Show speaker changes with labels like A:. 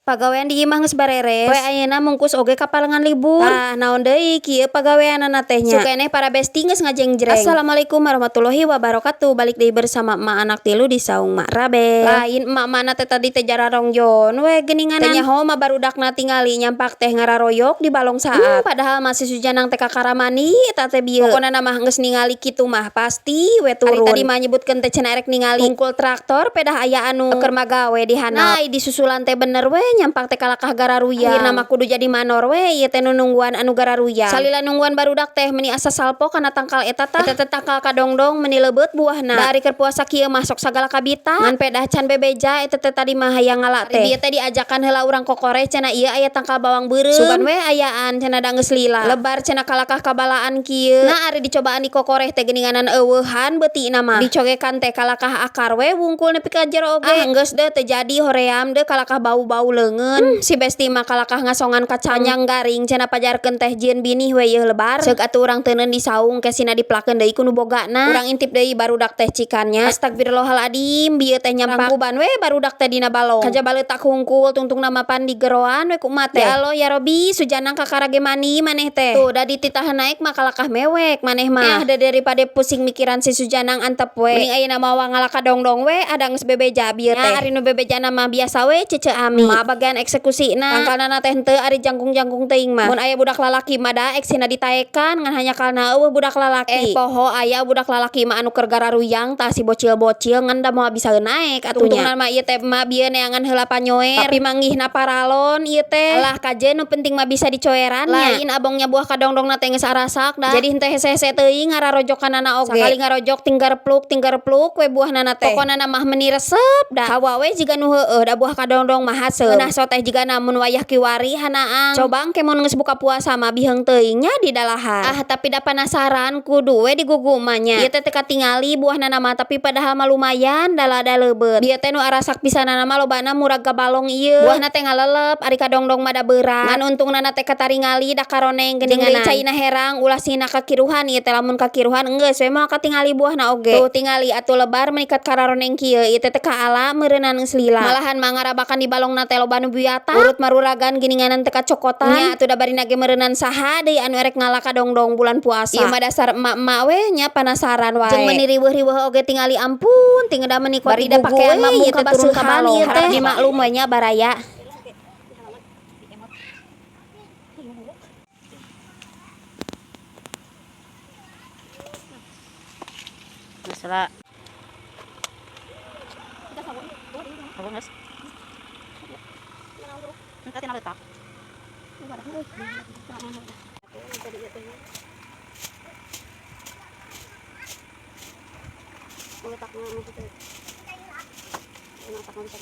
A: Pagawean di imah geus bareres. We ayeuna mungkus oge ka palengan libur. Tah naon deui kieu pagaweanana teh nya. Sukeneh para besti geus ngajengjreng. Assalamualaikum warahmatullahi wabarakatuh. Balik deui bersama emak anak tilu di saung Mak Rabe. Lain emak-emakna teh tadi teh jararongjon we geuninganan. Teh nyaho mah barudakna tingali nyampak teh ngararoyok di balong saat. Padahal masih sujanang teh kakaramani eta teh bieu. Pokona mah geus ningali kitu mah pasti we turun. Ari tadi mah nyebutkeun teh cenah erek ningali hungkul traktor pedah aya anu keur magawe di handap. Nah, di susulan teh bener we nyampak teh kalakah gararuya. Akhirna mah kudu jadi manor we ieu teh nungguan anu gararuya. Salila nungguan barudak teh meuni asa salpo kana tangkal eta tah. Eta teh tangkal kadongdong meuni leubeut buahna. Da ari keur puasa kieu mah sok sagala kabita. Ngan pedah can bebeja eta teh tadi mah hayang ngala teh. Dieu teh diajakan heula urang kokoreh cenah ieu aya tangkal bawang beureum. Sugan we ayaan cenah da geus lila. Lebar cenah kalakah kabalaan kieu. Nah ari dicobaan di kokoreh teh geuninganan eueuhan beutina mah. Dicogekan teh kalakah akar we wungkul nepi ka jero oge. Geus deu teu jadi hoream deu kalakah bau-bau leungeun. Si besti mah kalakah ngasongan kacanyang garing cenah pajarkeun teh jieun binih we yeuh lebar. Ceuk atuh urang teuneun di saung kesina diplakeun deui ku nu bogana. Urang intip deui barudak teh cikannya. Astagfirullahaladzim bieu teh nyampuban we barudak teh dina balong. Kajaba leutak hungkul tungtungna mapan di geroan we ku emat teh. Ya Allah ya Robi sujanang kakarage mani maneh teh. Tuh da dititahan naik mah kalakah mewek maneh mah. Da daripada pusing mikiran si sujanang antep we. Mending ayeuna mah ngalaka dongdong we ada geus bebeja bieu teh. Ari nu bebejana mah biasa we cece ami. Ma bagian eksekusina tangkalna teh henteu ari jangkung-jangkung teuing mah. Mun aya budak lalaki mah da eksina ditaekan ngan hanya kalna eueuh budak lalaki. Poho aya budak lalaki mah anu keur gararuyang tah si bocil-bocil ngan da moal bisa naek atunya. Tungtungna mah ieu teh mah bieu neangan heula panyoer. Tapi manggihna paralon ieu teh. Alah kajeun nu penting mah bisa dicoerannya. Lain abongnya buah kadongdongna teh geus arasak da. Jadi henteu hese-hese teuing ngararojokanana oge. Sakali ngarojok tinggarpluk we buahnana teh. Pokona mah meuni resep da. Hawa we jiga nu heueuh da buah kadongdong mah haseum. Nah so teh jiga namun wayah kiwari hanaang. Coba engke mun geus buka puasa mah biheung teuing nya di dalahan. Tapi da penasaran kudu we digugumah nya. Ieu teh katingali buahnana mah tapi padahal mah lumayan da lada leubeut. Bieu teh nu arasak pisanana mah lobana murag gabalong ieu. Buahna teh ngalelep ari kadongdong mah da beurang. Ngan untungna teh kataringali da karoneng geuninganan. Caina herang ulah sina kakiruhan ieu teh lamun kakiruhan enggeus we moal katingali buahna oge. Tuh tingali atuh lebar menikat kararoneng kieu ieu teh kaala meureunana geus lila. Malahan mah ngarabakan di balongna teh loba nu buyata. Urut maruragan geuninganan teh kacokotan. Nya atuh da bari nage meureunana saha deui anu erek ngalaka dongdong bulan puasa. Ieu mah dasar emak-emak we nya panasaran wae. Jeung meuni riweuh-riweuh oge tingali ampun ting da meuni bari da pakean mah muka turun ka balong. Harap dimaklum we nya baraya.
B: Masalah sabun guys. Kita tinggal letak. Letaknya gitu. Letaknya bisa